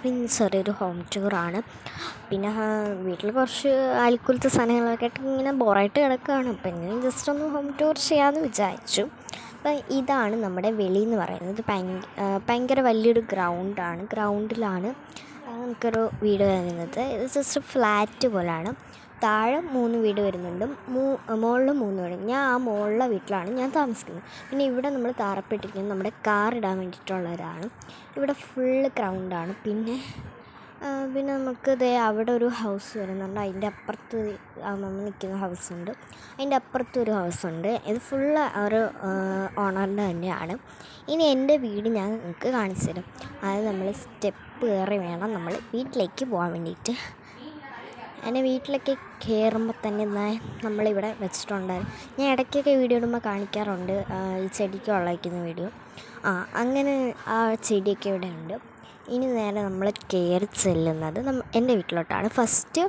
പിന്നെ ചെറിയൊരു ഹോം ടൂറാണ്. പിന്നെ വീട്ടിൽ കുറച്ച് അൽക്കുലത്തെ സാധനങ്ങളൊക്കെ ആയിട്ട് ഇങ്ങനെ ബോറായിട്ട് കിടക്കുകയാണ്. അപ്പം ഇങ്ങനെ ജസ്റ്റ് ഒന്ന് ഹോം ടൂർ ചെയ്യാമെന്ന് വിചാരിച്ചു. അപ്പം ഇതാണ് നമ്മുടെ വെളി എന്ന് പറയുന്നത്. ഭയങ്കര വലിയൊരു ഗ്രൗണ്ടിലാണ് നമുക്കൊരു വീട് വരുന്നത്. ഇത് ജസ്റ്റ് ഫ്ലാറ്റ് പോലെയാണ്. താഴെ 3 വീട് വരുന്നുണ്ട്, മുകളിൽ 3 വീട്. ഞാൻ ആ മുകളിലെ വീട്ടിലാണ് ഞാൻ താമസിക്കുന്നത്. പിന്നെ ഇവിടെ നമ്മൾ താറപ്പെട്ടിരിക്കുന്നത് നമ്മുടെ കാർ ഇടാൻ വേണ്ടിയിട്ടുള്ളവരാണ്. ഇവിടെ ഫുള്ള് ഗ്രൗണ്ടാണ്. പിന്നെ നമുക്ക് അവിടെ ഒരു ഹൗസ് വരുന്നുണ്ട്. അതിൻ്റെ അപ്പുറത്ത് നമ്മൾ നിൽക്കുന്ന ഹൗസുണ്ട്. അതിൻ്റെ അപ്പുറത്തൊരു ഹൗസുണ്ട്. ഇത് ഫുള്ള് ഒരു ഓണറിൻ്റെ തന്നെയാണ്. ഇനി എൻ്റെ വീട് ഞാൻ നിങ്ങൾക്ക് കാണിച്ചു തരാം. അത് നമ്മൾ സ്റ്റെപ്പ് കയറി വേണം നമ്മൾ വീട്ടിലേക്ക് പോകാൻ വേണ്ടിയിട്ട്. എൻ്റെ വീട്ടിലൊക്കെ കയറുമ്പോൾ തന്നെ നമ്മളിവിടെ വെച്ചിട്ടുണ്ടായിരുന്നു. ഞാൻ ഇടയ്ക്കൊക്കെ വീഡിയോ ഇടുമ്പോൾ കാണിക്കാറുണ്ട് ഈ ചെടിക്ക് വെള്ളം ഒഴിക്കുന്ന വീഡിയോ. അങ്ങനെ ആ ചെടിയൊക്കെ ഇവിടെ ഉണ്ട്. ഇനി നേരെ നമ്മൾ കയറി ചെല്ലുന്നത് എൻ്റെ വീട്ടിലോട്ടാണ്. ഫസ്റ്റ്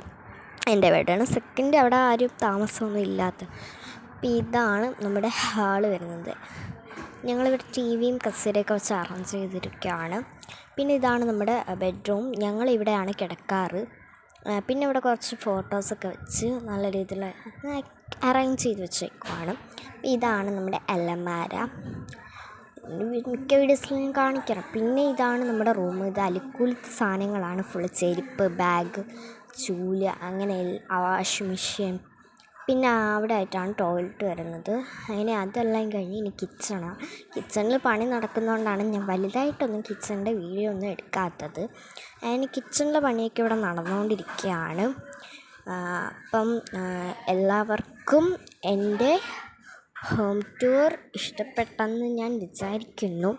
എൻ്റെ വീടാണ്, സെക്കൻഡ് അവിടെ ആരും താമസമൊന്നും ഇല്ലാത്ത. അപ്പോൾ ഇതാണ് നമ്മുടെ ഹാള് വരുന്നത്. ഞങ്ങളിവിടെ ടി വിയും കസേരയൊക്കെ വെച്ച് അറേഞ്ച് ചെയ്തിരിക്കുകയാണ്. പിന്നെ ഇതാണ് നമ്മുടെ ബെഡ്റൂം. ഞങ്ങളിവിടെയാണ് കിടക്കാറ്. പിന്നെ ഇവിടെ കുറച്ച് ഫോട്ടോസൊക്കെ വെച്ച് നല്ല രീതിയിൽ അറേഞ്ച് ചെയ്ത് വെച്ചേക്കുവാണ്. ഇതാണ് നമ്മുടെ അലമാര. മിക്ക വീഡിയോസിലും ഞാൻ കാണിക്കാം. പിന്നെ ഇതാണ് നമ്മുടെ റൂം. ഇത് അലുക്കൂലത്തെ സാധനങ്ങളാണ് ഫുള്ള്. ചെരുപ്പ്, ബാഗ്, ചൂല്, അങ്ങനെ വാഷിംഗ് മെഷീൻ. പിന്നെ അവിടെ ആയിട്ടാണ് ടോയ്ലറ്റ് വരുന്നത്. അങ്ങനെ അതെല്ലാം കഴിഞ്ഞ് ഇനി കിച്ചണിൽ പണി നടക്കുന്നതുകൊണ്ടാണ് ഞാൻ വലുതായിട്ടൊന്നും കിച്ചണിൻ്റെ വീഡിയോ ഒന്നും എടുക്കാത്തത്. അതിന് കിച്ചണിലെ പണിയൊക്കെ ഇവിടെ നടന്നുകൊണ്ടിരിക്കുകയാണ്. അപ്പം എല്ലാവർക്കും എൻ്റെ ഹോം ടൂർ ഇഷ്ടപ്പെട്ടെന്ന് ഞാൻ വിചാരിക്കുന്നു.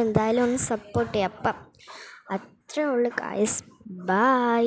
എന്തായാലും ഒന്ന് സപ്പോർട്ട് ചെയ്യാം. അപ്പം അത്രേ ഉള്ളൂ ഗായ്സ്. ബൈ.